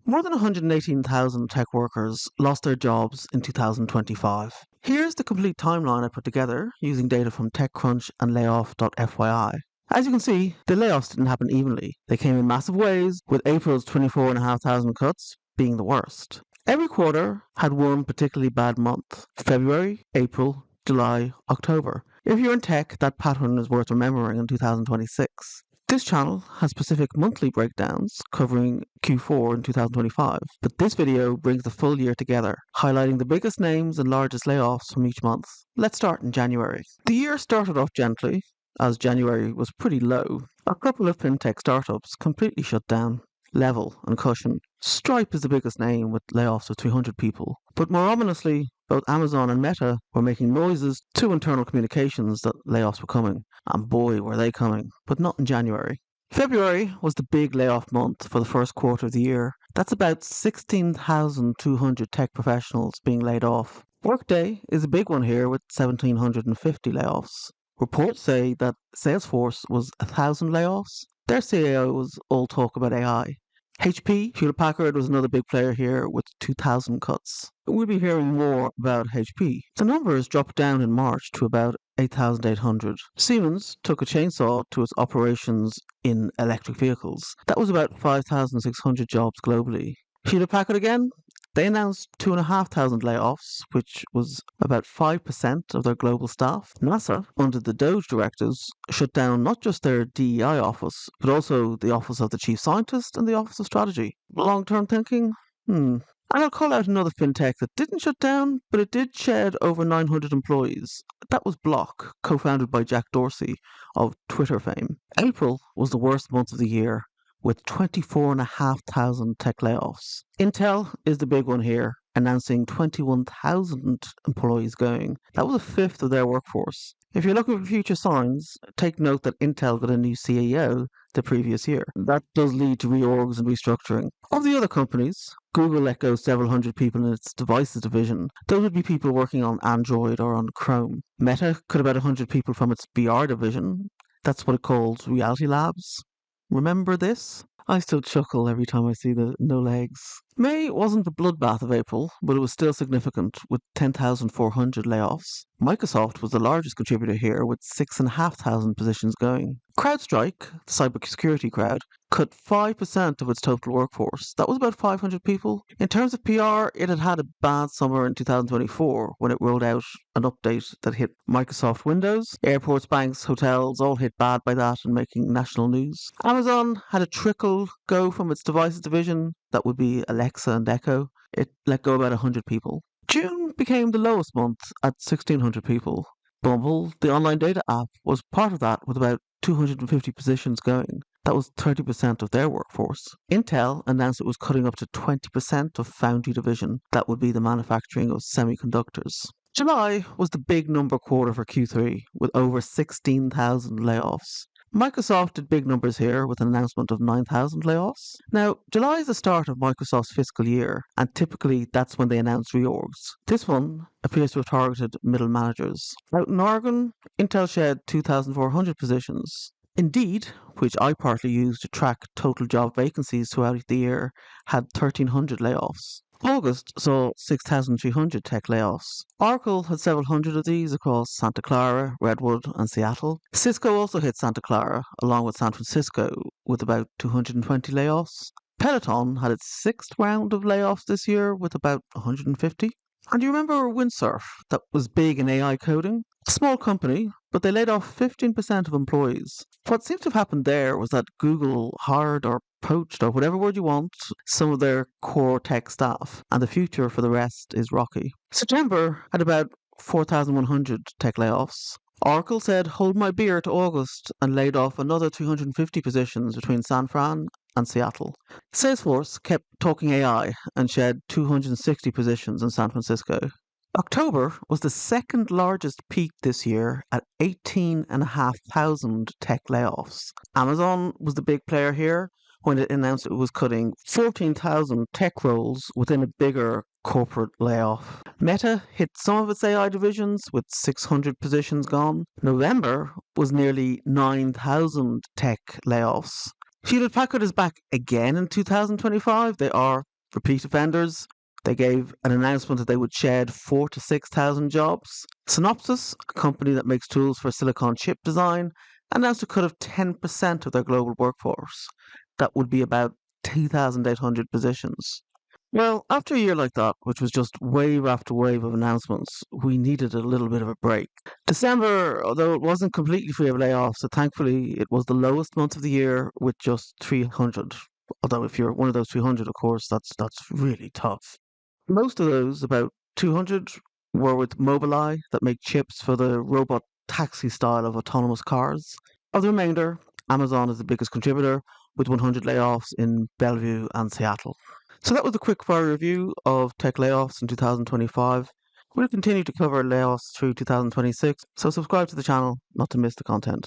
More than 118,000 tech workers lost their jobs in 2025. Here's the complete timeline I put together using data from TechCrunch and Layoff.fyi. As you can see, the layoffs didn't happen evenly. They came in massive waves, with April's 24,500 cuts being the worst. Every quarter had one particularly bad month: February, April, July, October. If you're in tech, that pattern is worth remembering in 2026. This channel has specific monthly breakdowns covering Q4 in 2025, but this video brings the full year together, highlighting the biggest names and largest layoffs from each month. Let's start in January. The year started off gently, as January was pretty low. A couple of fintech startups completely shut down. Level and Cushion. Stripe is the biggest name with layoffs of 300 people, but more ominously, both Amazon and Meta were making noises to internal communications that layoffs were coming. And boy, were they coming, but not in January. February was the big layoff month for the first quarter of the year. That's about 16,200 tech professionals being laid off. Workday is a big one here with 1,750 layoffs. Reports say that Salesforce was 1,000 layoffs. Their CIOs all talk about AI. HP, Hewlett-Packard, was another big player here with 2,000 cuts. We'll be hearing more about HP. The numbers dropped down in March to about 8,800. Siemens took a chainsaw to its operations in electric vehicles. That was about 5,600 jobs globally. Hewlett-Packard again? They announced 2,500 layoffs, which was about 5% of their global staff. NASA, under the DOGE directives, shut down not just their DEI office, but also the office of the chief scientist and the office of strategy. Long-term thinking? And I'll call out another fintech that didn't shut down, but it did shed over 900 employees. That was Block, co-founded by Jack Dorsey of Twitter fame. April was the worst month of the year, with 24,500 tech layoffs. Intel is the big one here, announcing 21,000 employees going. That was a fifth of their workforce. If you're looking for future signs, take note that Intel got a new CEO the previous year. That does lead to reorgs and restructuring. Of the other companies, Google let go several hundred people in its devices division. Those would be people working on Android or on Chrome. Meta cut about 100 people from its VR division. That's what it calls Reality Labs. Remember this? I still chuckle every time I see the no legs. May wasn't the bloodbath of April, but it was still significant, with 10,400 layoffs. Microsoft was the largest contributor here, with 6,500 positions going. CrowdStrike, the cybersecurity crowd, cut 5% of its total workforce. That was about 500 people. In terms of PR, it had had a bad summer in 2024 when it rolled out an update that hit Microsoft Windows. Airports, banks, hotels all hit bad by that and making national news. Amazon had a trickle go from its devices division. That would be Alexa and Echo. It let go about 100 people. June became the lowest month at 1,600 people. Bumble, the online data app, was part of that with about 250 positions going. That was 30% of their workforce. Intel announced it was cutting up to 20% of Foundry division. That would be the manufacturing of semiconductors. July was the big number quarter for Q3, with over 16,000 layoffs. Microsoft did big numbers here with an announcement of 9,000 layoffs. Now, July is the start of Microsoft's fiscal year, and typically that's when they announce reorgs. This one appears to have targeted middle managers. Out in Oregon, Intel shed 2,400 positions. Indeed, which I partly use to track total job vacancies throughout the year, had 1,300 layoffs. August saw 6,300 tech layoffs. Oracle had several hundred of these across Santa Clara, Redwood, and Seattle. Cisco also hit Santa Clara, along with San Francisco, with about 220 layoffs. Peloton had its sixth round of layoffs this year with about 150. And do you remember Windsurf, that was big in AI coding? A small company, but they laid off 15% of employees. What seems to have happened there was that Google hired or poached, or whatever word you want, some of their core tech staff, and the future for the rest is rocky. September had about 4,100 tech layoffs. Oracle said, hold my beer to August, and laid off another 350 positions between San Fran and Seattle. Salesforce kept talking AI and shed 260 positions in San Francisco. October was the second largest peak this year at 18,500 tech layoffs. Amazon was the big player here when it announced it was cutting 14,000 tech roles within a bigger corporate layoff. Meta hit some of its AI divisions with 600 positions gone. November was nearly 9,000 tech layoffs. Hewlett-Packard is back again in 2025. They are Repeat offenders, they gave an announcement that they would shed 4 to 6,000 jobs. Synopsys, a company that makes tools for silicon chip design, announced a cut of 10% of their global workforce. That would be about 2,800 positions. Well, after a year like that, which was just wave after wave of announcements, we needed a little bit of a break. December, although it wasn't completely free of layoffs, so thankfully it was the lowest month of the year with just 300. Although if you're one of those 300, of course, that's really tough. Most of those, about 200, were with Mobileye that make chips for the robot taxi style of autonomous cars. Of the remainder, Amazon is the biggest contributor, with 100 layoffs in Bellevue and Seattle. So that was a quick fire review of tech layoffs in 2025. We'll continue to cover layoffs through 2026, so subscribe to the channel not to miss the content.